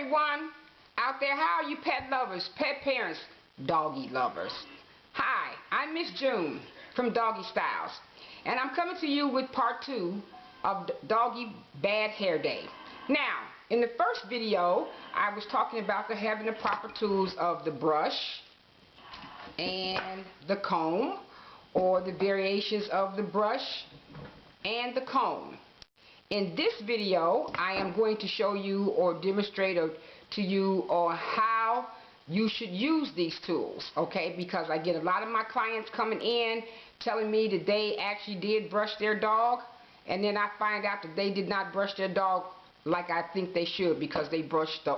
everyone out there. How are you pet lovers, pet parents, doggy lovers? Hi, I'm Miss June from Doggy Styles, and I'm coming to you with part 2 of Doggy Bad Hair Day. Now, in the first video, I was talking about having the proper tools of the brush and the comb, or the variations of the brush and the comb. In this video, I am going to show you or demonstrate to you on how you should use these tools, okay? Because I get a lot of my clients coming in telling me that they actually did brush their dog, and then I find out that they did not brush their dog like I think they should, because they brushed the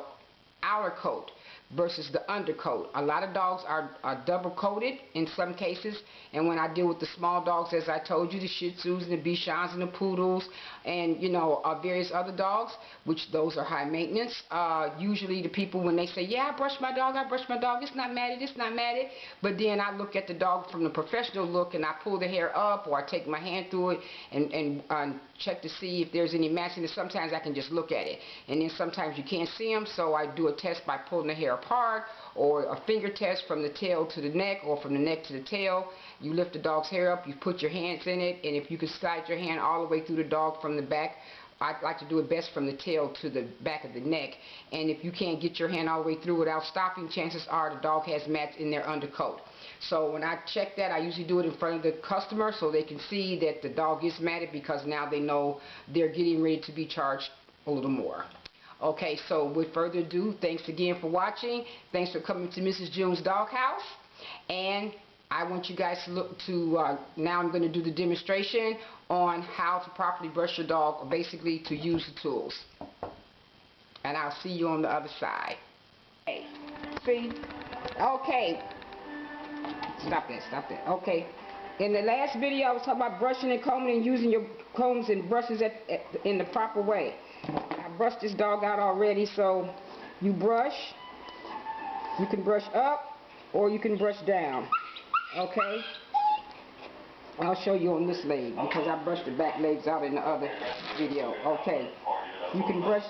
outer coat versus the undercoat. A lot of dogs are double coated in some cases, and when I deal with the small dogs, as I told you, the Shih Tzus and the Bichons and the Poodles and various other dogs, which those are high maintenance, usually the people, when they say, yeah, I brushed my dog, it's not matted, but then I look at the dog from the professional look, and I pull the hair up, or I take my hand through it and check to see if there's any matching. And sometimes I can just look at it, and then sometimes you can't see them, so I do a test by pulling the hair apart, or a finger test from the tail to the neck, or from the neck to the tail. You lift the dog's hair up, you put your hands in it, and if you can slide your hand all the way through the dog from the back, I like to do it best from the tail to the back of the neck. And if you can't get your hand all the way through without stopping, chances are the dog has mats in their undercoat. So when I check that, I usually do it in front of the customer so they can see that the dog is matted, because now they know they're getting ready to be charged a little more. Okay, so with further ado, thanks again for watching. Thanks for coming to Mrs. June's Doghouse. And I want you guys to look to, now I'm going to do the demonstration on how to properly brush your dog, or basically to use the tools. And I'll see you on the other side. Okay, see? Okay. Stop that. Okay. In the last video, I was talking about brushing and combing and using your combs and brushes in the proper way. I brushed this dog out already, so you brush. You can brush up or you can brush down. Okay? I'll show you on this leg, because I brushed the back legs out in the other video. Okay. You can brush,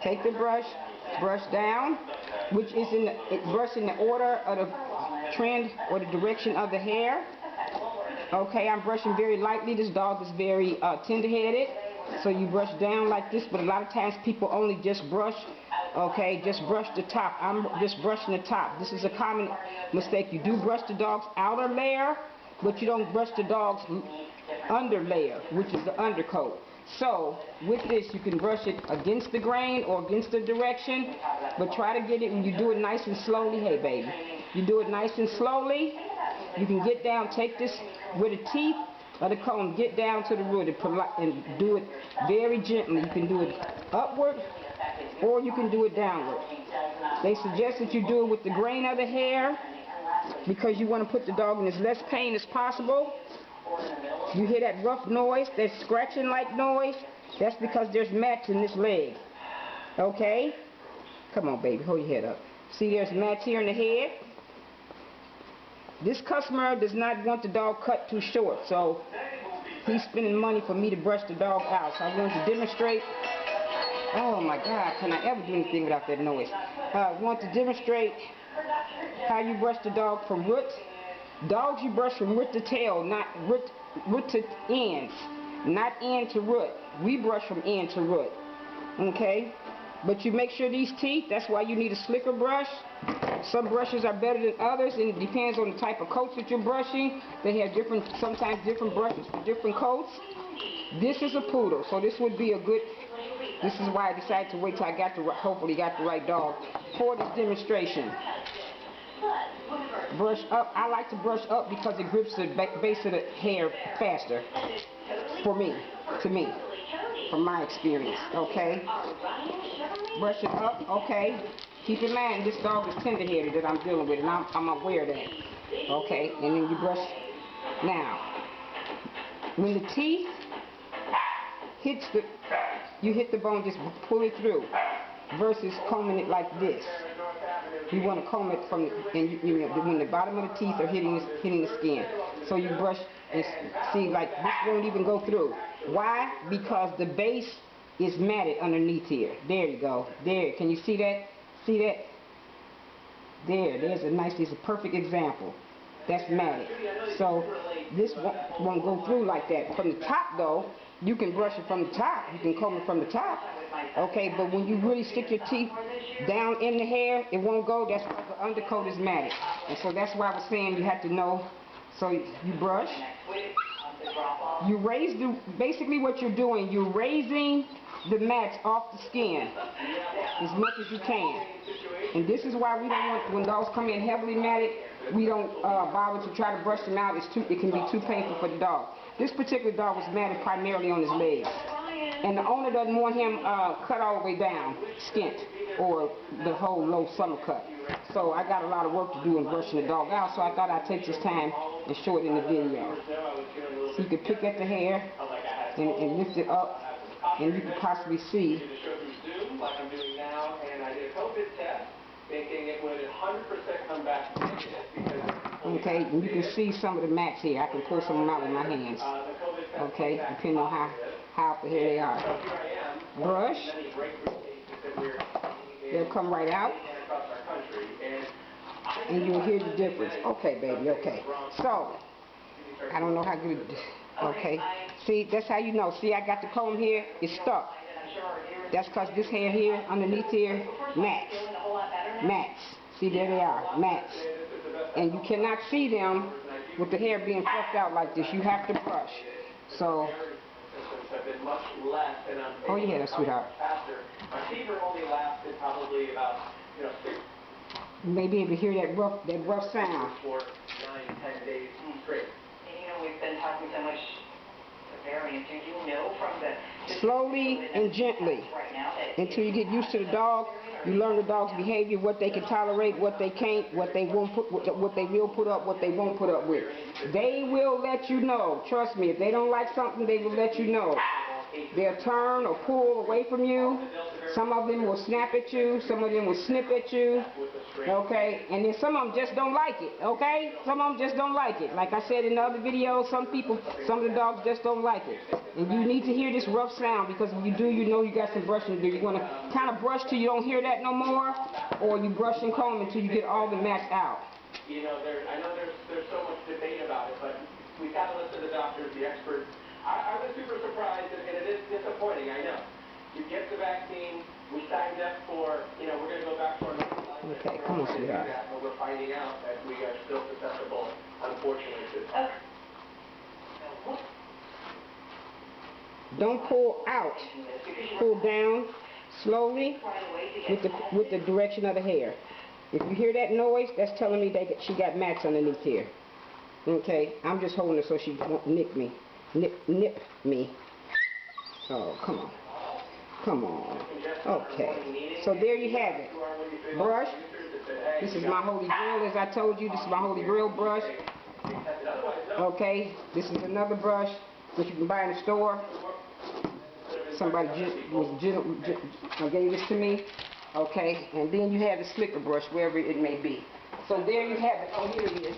take the brush down, which is brush in the order of the trend or the direction of the hair. Okay, I'm brushing very lightly. This dog is very tender-headed, so you brush down like this, but a lot of times people only just brush, okay, just brush the top. I'm just brushing the top. This is a common mistake. You do brush the dog's outer layer, but you don't brush the dog's under layer, which is the undercoat. So with this, you can brush it against the grain or against the direction, but try to get it, when you do it nice and slowly. Hey baby, you do it nice and slowly. You can get down, take this with the teeth of the comb, get down to the root and do it very gently. You can do it upward or you can do it downward. They suggest that you do it with the grain of the hair, because you want to put the dog in as less pain as possible. You hear that rough noise, that scratching like noise, that's because there's mats in this leg. Okay? Come on baby, hold your head up. See, there's mats here in the head. This customer does not want the dog cut too short, so he's spending money for me to brush the dog out. So I want to demonstrate. Oh my God, can I ever do anything without that noise? I want to demonstrate how you brush the dog from root. Dogs you brush from root to tail, not root to ends, not end to root. We brush from end to root. Okay? But you make sure these teeth, that's why you need a slicker brush. Some brushes are better than others, and it depends on the type of coats that you're brushing. They have sometimes different brushes for different coats. This is a poodle, so this would be a good, this is why I decided to wait till I hopefully got the right dog for this demonstration. Brush up. I like to brush up because it grips the base of the hair faster. For me, from my experience. Okay. Brush it up. Okay. Keep in mind, this dog is tender-headed that I'm dealing with, and I'm aware of that. Okay. And then you brush. Now, when the teeth hits you hit the bone, just pull it through, versus combing it like this. You want to comb it from when the bottom of the teeth are hitting the skin. So you brush and see, like this won't even go through. Why? Because the base is matted underneath here. There you go. There. Can you see that? See that? There's a perfect example. That's matted. So this won't go through like that. From the top though, you can brush it from the top. You can comb it from the top. Okay, but when you really stick your teeth down in the hair, it won't go. That's because the undercoat is matted. And so that's why I was saying you have to know. So you brush. You raise basically what you're doing, you're raising the mats off the skin as much as you can. And this is why we don't want, when dogs come in heavily matted, we don't bother to try to brush them out. It can be too painful for the dog. This particular dog was matted primarily on his legs. And the owner doesn't want him cut all the way down, skint, or the whole low summer cut. So I got a lot of work to do in brushing the dog out, so I thought I'd take this time and show it in the video. So you can pick at the hair and lift it up, and you can possibly see. Okay, and you can see some of the mats here. I can pull some of them out with my hands. Okay, depending on how up the hair they are. Brush. They'll come right out. And you'll hear the difference. Okay, baby, okay. So, I don't know how good it is. Okay. See, that's how you know. See, I got the comb here. It's stuck. That's because this hair here, underneath here, mats. Mats. See, there they are. Mats. And you cannot see them with the hair being fluffed out like this. You have to brush. So, oh yeah, sweetheart. You may be able to hear that rough sound. For 9-10 days straight. And you know, we've been talking so much variants. Do you know from the slowly and gently until you get used to the dog. You learn the dog's behavior, what they can tolerate, what they can't, what they won't put, what they will put up, what they won't put up with. They will let you know. Trust me, if they don't like something, they will let you know. They'll turn or pull away from you. Some of them will snap at you. Some of them will snip at you. Okay? And then some of them just don't like it. Okay? Some of them just don't like it. Like I said in the other video, some of the dogs just don't like it. And you need to hear this rough sound, because if you do, you know you got some brushing to do. You want to kind of brush till you don't hear that no more, or you brush and comb until you get all the mats out. You know, I know there's so much debate about it, but we've got to listen to the doctors, the experts. I was super surprised, and it is disappointing, I know. You get the vaccine, we signed up for, you know, we're going to go back to our normal life. Okay, come on, sweetheart. But we're finding out that we are still susceptible, unfortunately, to this. Don't pull out. Pull down slowly with the direction of the hair. If you hear that noise, that's telling me that she got mats underneath here. Okay, I'm just holding her so she won't nip me. Nip me. Oh, come on. Come on. Okay. So there you have it. Brush. This is my Holy Grail, as I told you. This is my Holy Grail brush. Okay. This is another brush that you can buy in the store. Somebody gave this to me. Okay. And then you have the slicker brush, wherever it may be. So there you have it. Oh, here it is.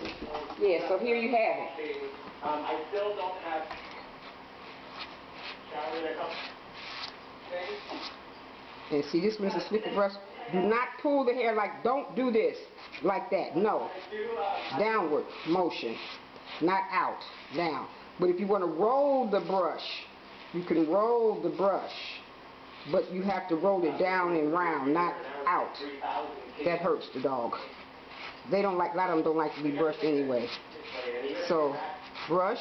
Yeah, so here you have it. I still don't have shower in a couple. And see, this one's a slicker brush. Do not pull the hair don't do this like that. No. Downward motion. Not out. Down. But if you want to roll the brush, you can roll the brush. But you have to roll it down and round, not out. That hurts the dog. They don't like, a lot of them don't like to be brushed anyway. So, brush.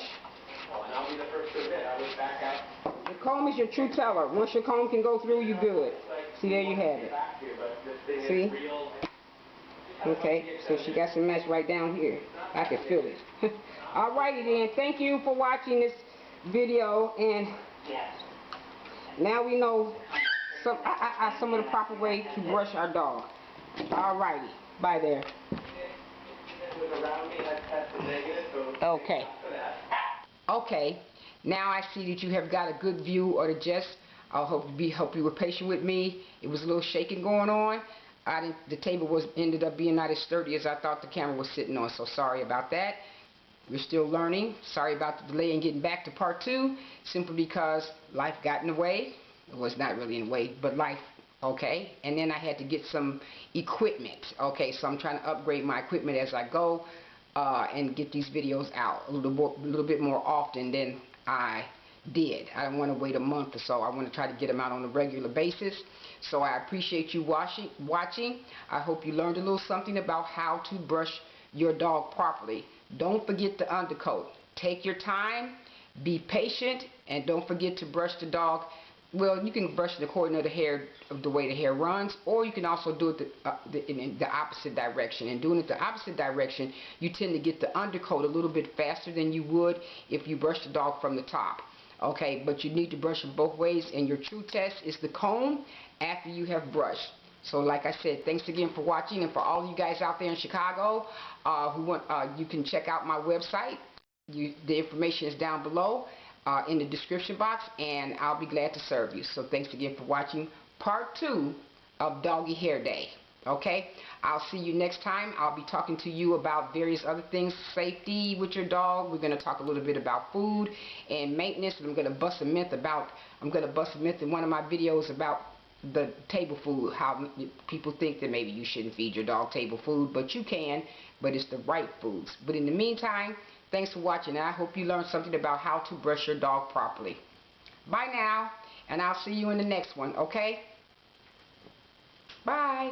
The comb is your true teller. Once your comb can go through, you're good. See, there you have it. See? Okay, so she got some mess right down here. I can feel it. Alrighty then, thank you for watching this video, and now we know some of the proper way to brush our dog. Alrighty, bye there. Okay. Okay. Now I see that you have got a good view of the gist. I hope you were patient with me. It was a little shaking going on. The table ended up being not as sturdy as I thought the camera was sitting on, so sorry about that. We're still learning. Sorry about the delay in getting back to part 2, simply because life got in the way. was not really in weight, but life, okay? And then I had to get some equipment, okay? So I'm trying to upgrade my equipment as I go and get these videos out a little bit more often than I did. I don't want to wait a month or so. I want to try to get them out on a regular basis. So I appreciate you watching. I hope you learned a little something about how to brush your dog properly. Don't forget the undercoat. Take your time, be patient, and don't forget to brush the dog. Well, you can brush it according to the hair, of the way the hair runs, or you can also do it in the opposite direction. And doing it the opposite direction, you tend to get the undercoat a little bit faster than you would if you brush the dog from the top. Okay, but you need to brush them both ways, and your true test is the comb after you have brushed. So like I said, thanks again for watching, and for all of you guys out there in Chicago who want, you can check out my website. The information is down below in the description box, and I'll be glad to serve you. So thanks again for watching part 2 of Doggy Hair Day. Okay, I'll see you next time. I'll be talking to you about various other things, safety with your dog. We're going to talk a little bit about food and maintenance. And I'm going to bust a myth in one of my videos about the table food, how people think that maybe you shouldn't feed your dog table food, but you can, but it's the right foods. But in the meantime, thanks for watching, and I hope you learned something about how to brush your dog properly. Bye now, and I'll see you in the next one, okay? Bye.